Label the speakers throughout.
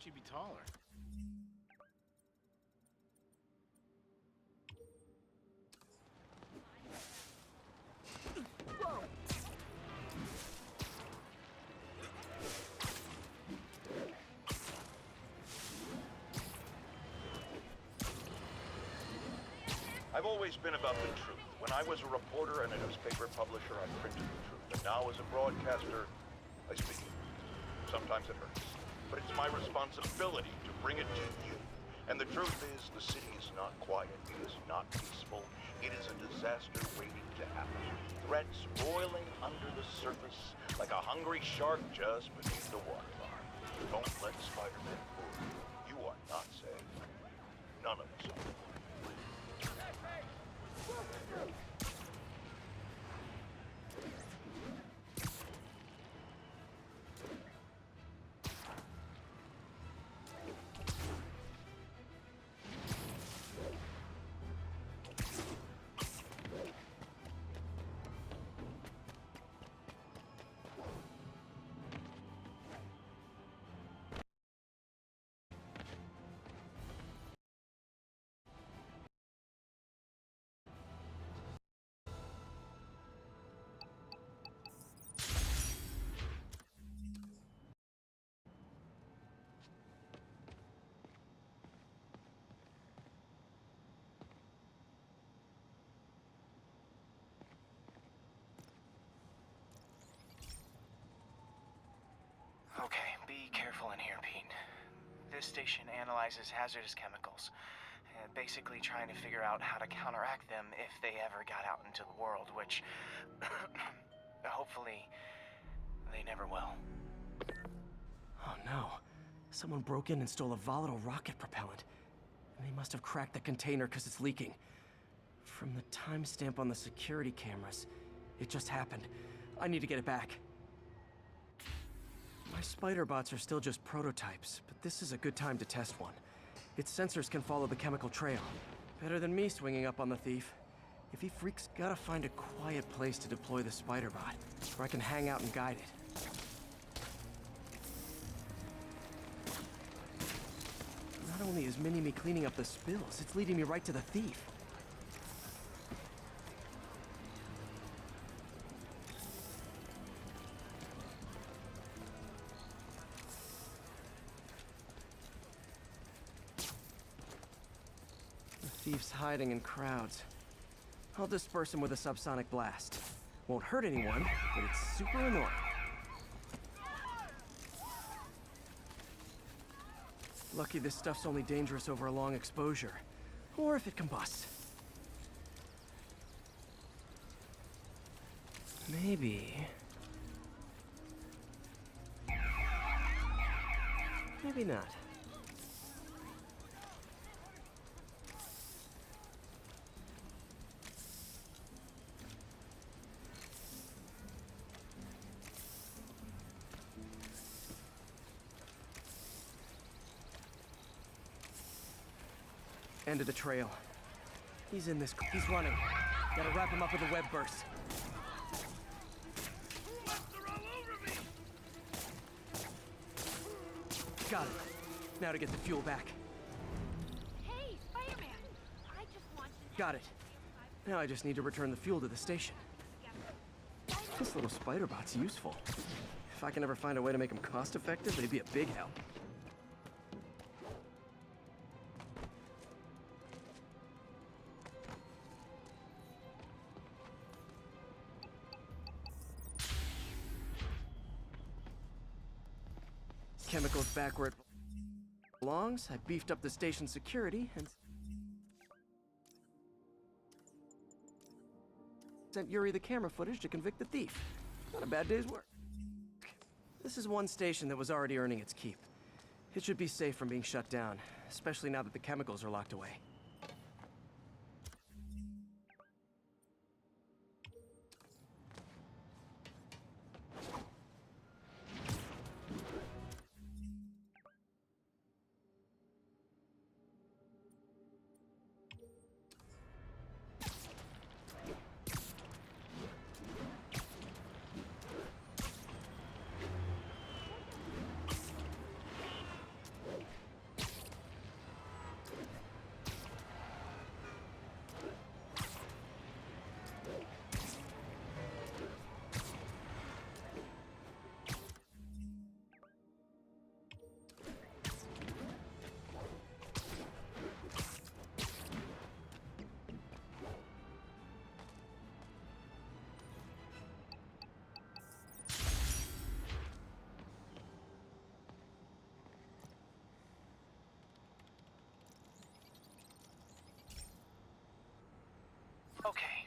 Speaker 1: thought she'd be taller.
Speaker 2: I've always been about the truth. When I was a reporter and a newspaper publisher, I printed the truth. And now as a broadcaster, I speak it. Sometimes it hurts. But it's my responsibility to bring it to you. And the truth is, the city is not quiet. It is not peaceful. It is a disaster waiting to happen. Threats roiling under the surface like a hungry shark just beneath the water line. Don't let Spider-Man fool you. You are not safe. None of us are.
Speaker 3: Okay, be careful in here, Pete. This station analyzes hazardous chemicals, basically trying to figure out how to counteract them if they ever got out into the world, which hopefully they never will.
Speaker 4: Oh no. Someone broke in and stole a volatile rocket propellant. And they must have cracked the container because it's leaking. From the timestamp on the security cameras, it just happened. I need to get it back. My spider bots are still just prototypes, but this is a good time to test one. Its sensors can follow the chemical trail. Better than me swinging up on the thief. If he freaks, gotta find a quiet place to deploy the spider bot, where I can hang out and guide it. Not only is Mini-Me cleaning up the spills, it's leading me right to the thief. Thief's hiding in crowds. I'll disperse him with a subsonic blast. Won't hurt anyone, but it's super annoying. Lucky this stuff's only dangerous over a long exposure. Or if it combusts. Maybe... maybe not. End of the trail. He's in this. He's running. Gotta wrap him up with a web burst. Got it. Now to get the fuel back.
Speaker 5: Hey, Spider-Man! I just want to...
Speaker 4: Got it. Now I just need to return the fuel to the station. This little spider bot's useful. If I can ever find a way to make them cost-effective, they'd be a big help. Chemicals back where it belongs. I beefed up the station's security and sent Yuri the camera footage to convict the thief. Not a bad day's work. This is one station that was already earning its keep. It should be safe from being shut down, especially now that the chemicals are locked away.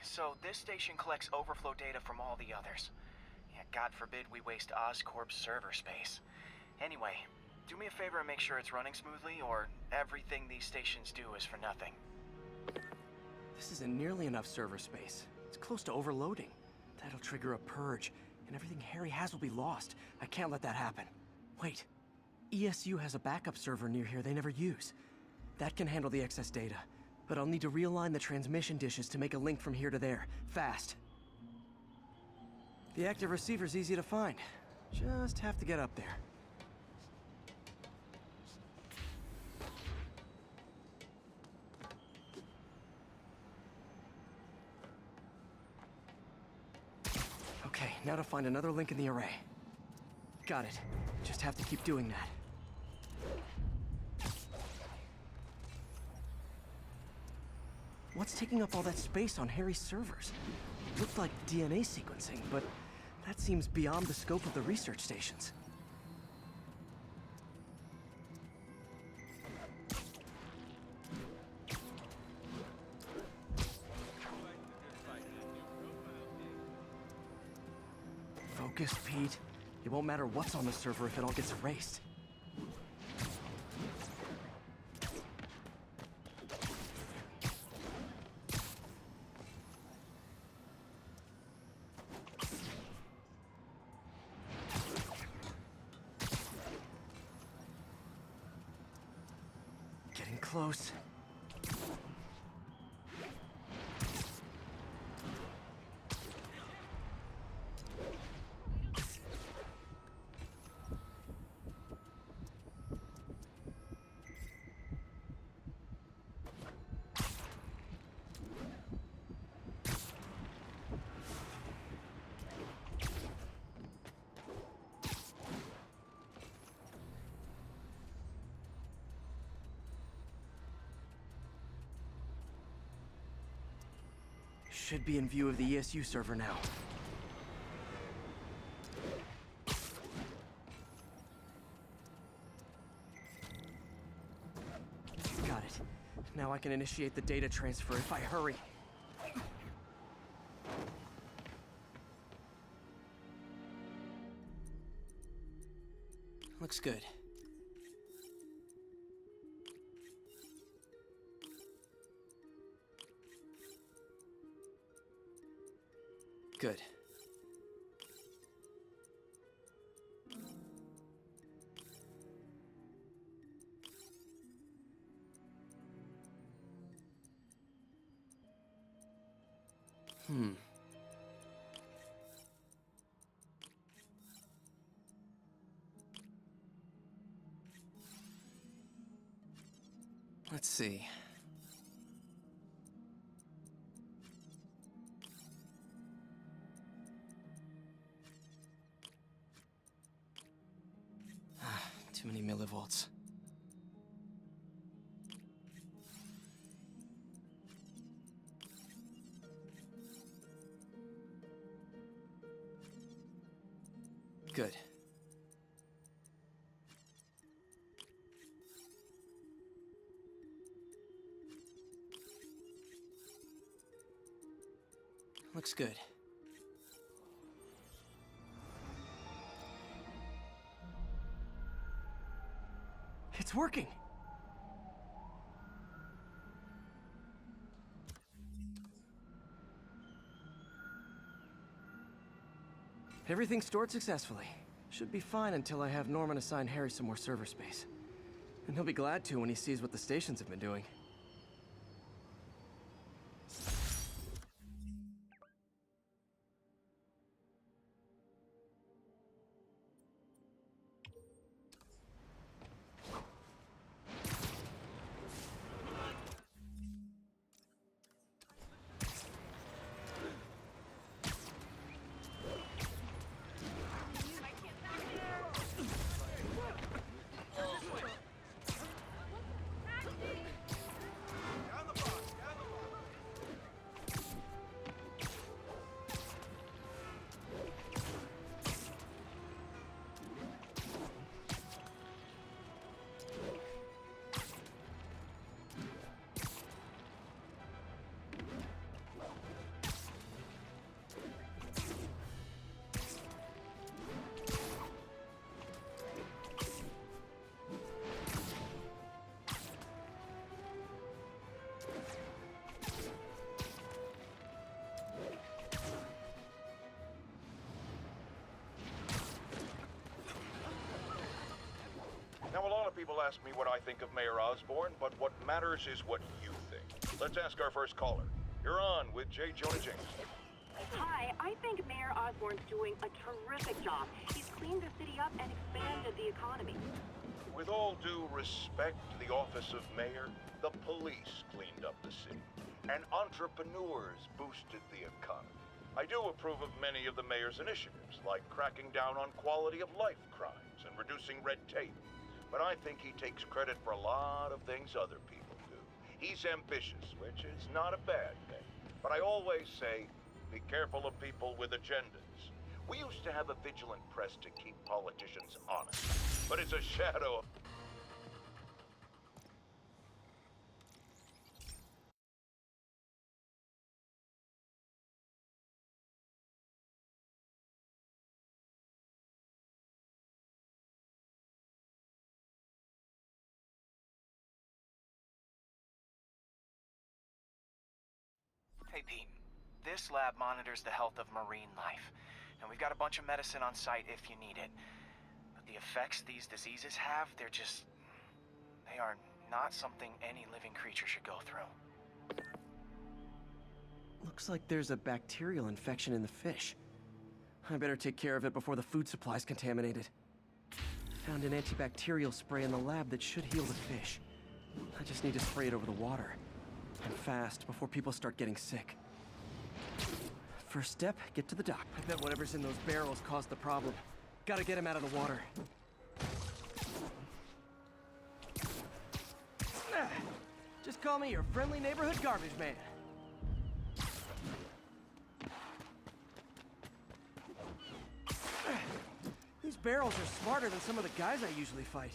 Speaker 3: so this station collects overflow data from all the others. Yeah, God forbid we waste Oscorp's server space. Anyway, do me a favor and make sure it's running smoothly, or everything these stations do is for nothing.
Speaker 4: This isn't nearly enough server space. It's close to overloading. That'll trigger a purge, and everything Harry has will be lost. I can't let that happen. Wait. ESU has a backup server near here they never use. That can handle the excess data, but I'll need to realign the transmission dishes to make a link from here to there, fast. The active receiver's easy to find. Just have to get up there. Okay, now to find another link in the array. Got it. Just have to keep doing that. What's taking up all that space on Harry's servers? Looked like DNA sequencing, but that seems beyond the scope of the research stations. Focus, Pete. It won't matter what's on the server if it all gets erased. Getting close. Should be in view of the ESU server now. Got it. Now I can initiate the data transfer if I hurry. Looks good. Good. Let's see. Too many millivolts. Good. Looks good. It's working! Everything stored successfully. Should be fine until I have Norman assign Harry some more server space. And he'll be glad to when he sees what the stations have been doing.
Speaker 2: of people ask me what I think of Mayor Osborn, but what matters is what you think. Let's ask our first caller. You're on with J. Jonah Jameson.
Speaker 1: Hi, I think Mayor Osborn's doing a terrific job. He's cleaned the city up and expanded the economy.
Speaker 2: With all due respect to the office of mayor, the police cleaned up the city, and entrepreneurs boosted the economy. I do approve of many of the mayor's initiatives, like cracking down on quality of life crimes and reducing red tape. But I think he takes credit for a lot of things other people do. He's ambitious, which is not a bad thing. But I always say, be careful of people with agendas. We used to have a vigilant press to keep politicians honest, but it's a shadow of...
Speaker 3: Hey, Pete. This lab monitors the health of marine life, and we've got a bunch of medicine on site if you need it. But the effects these diseases have, they are not something any living creature should go through.
Speaker 4: Looks like there's a bacterial infection in the fish. I better take care of it before the food supply's contaminated. Found an antibacterial spray in the lab that should heal the fish. I just need to spray it over the water. And fast, before people start getting sick. First step, get to the dock. I bet whatever's in those barrels caused the problem. Gotta get him out of the water. Just call me your friendly neighborhood garbage man. These barrels are smarter than some of the guys I usually fight.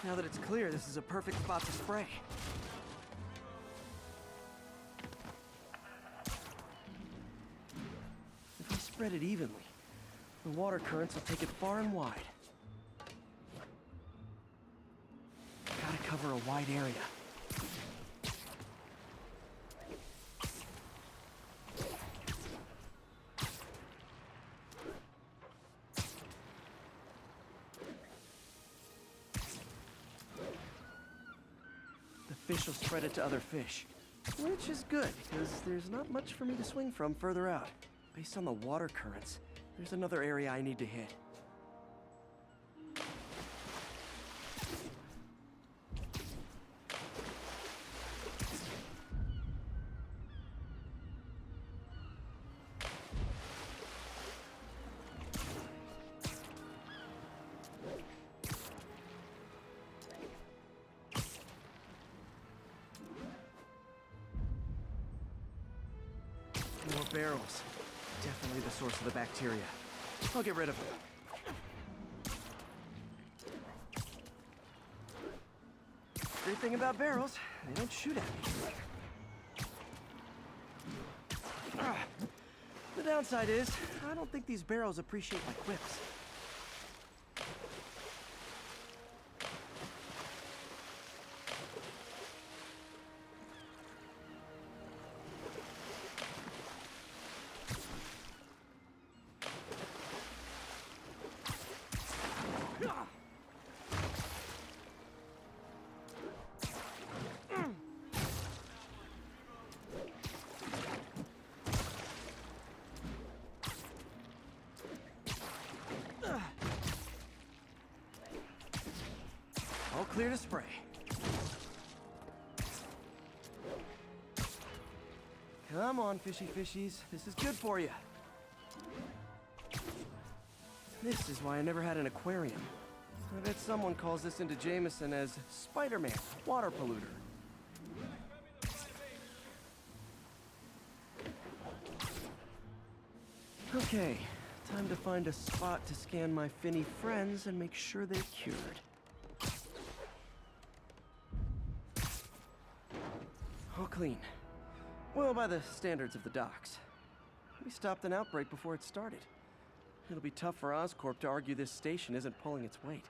Speaker 4: Now that it's clear, this is a perfect spot to spray. If I spread it evenly, the water currents will take it far and wide. Gotta cover a wide area. The fish will spread it to other fish. Which is good, because there's not much for me to swing from further out. Based on the water currents, there's another area I need to hit. More barrels. Definitely the source of the bacteria. I'll get rid of them. Great thing about barrels, they don't shoot at me. The downside is, I don't think these barrels appreciate my quips. All clear to spray. Come on, fishy fishies. This is good for you. This is why I never had an aquarium. I bet someone calls this into Jameson as Spider-Man, water polluter. Okay, time to find a spot to scan my finny friends and make sure they're cured. All clean. Well, by the standards of the docks. We stopped an outbreak before it started. It'll be tough for Oscorp to argue this station isn't pulling its weight.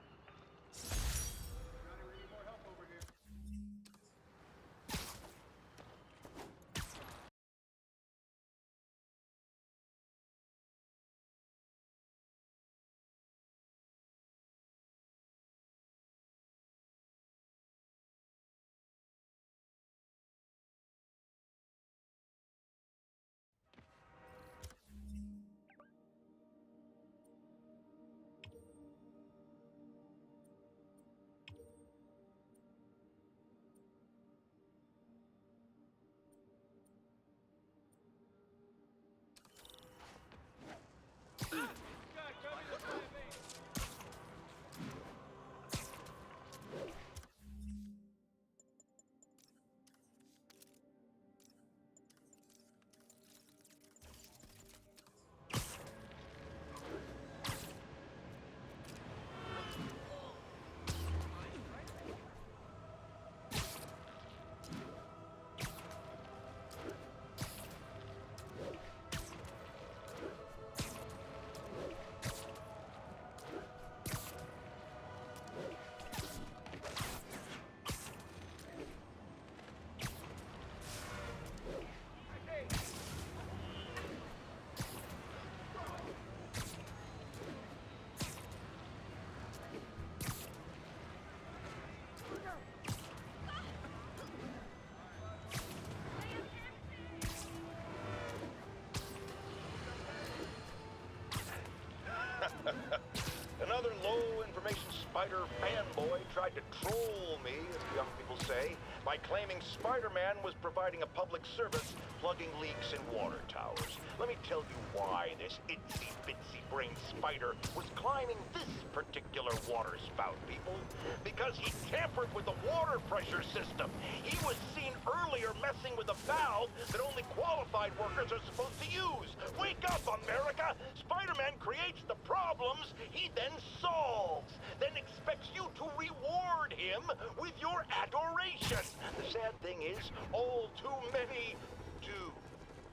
Speaker 2: Another low-information Spider fanboy tried to troll me, as young people say, by claiming Spider-Man was providing a public service plugging leaks in water towers. Let me tell you why this itsy-bitsy-brain spider was climbing this particular water spout, people. Because he tampered with the water pressure system. He was seen earlier messing with a valve that only qualified workers are supposed to use. Wake up, America! Spider-Man creates the problems he then solves, then expects you to reward him with your adoration. The sad thing is, all too many do.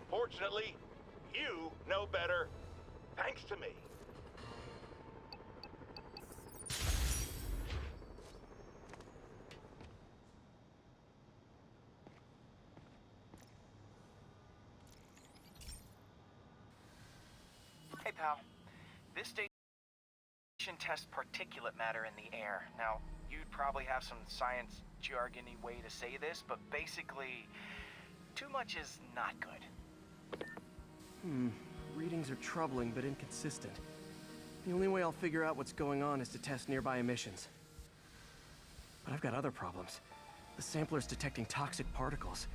Speaker 2: Fortunately, you know better, thanks to me.
Speaker 3: Hey, pal. This station tests particulate matter in the air. Now, you'd probably have some science jargony way to say this, but basically, too much is not good.
Speaker 4: Readings are troubling but inconsistent. The only way I'll figure out what's going on is to test nearby emissions. But I've got other problems. The sampler's detecting toxic particles.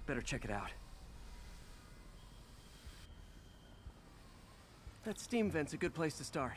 Speaker 4: Better check it out. That steam vent's a good place to start.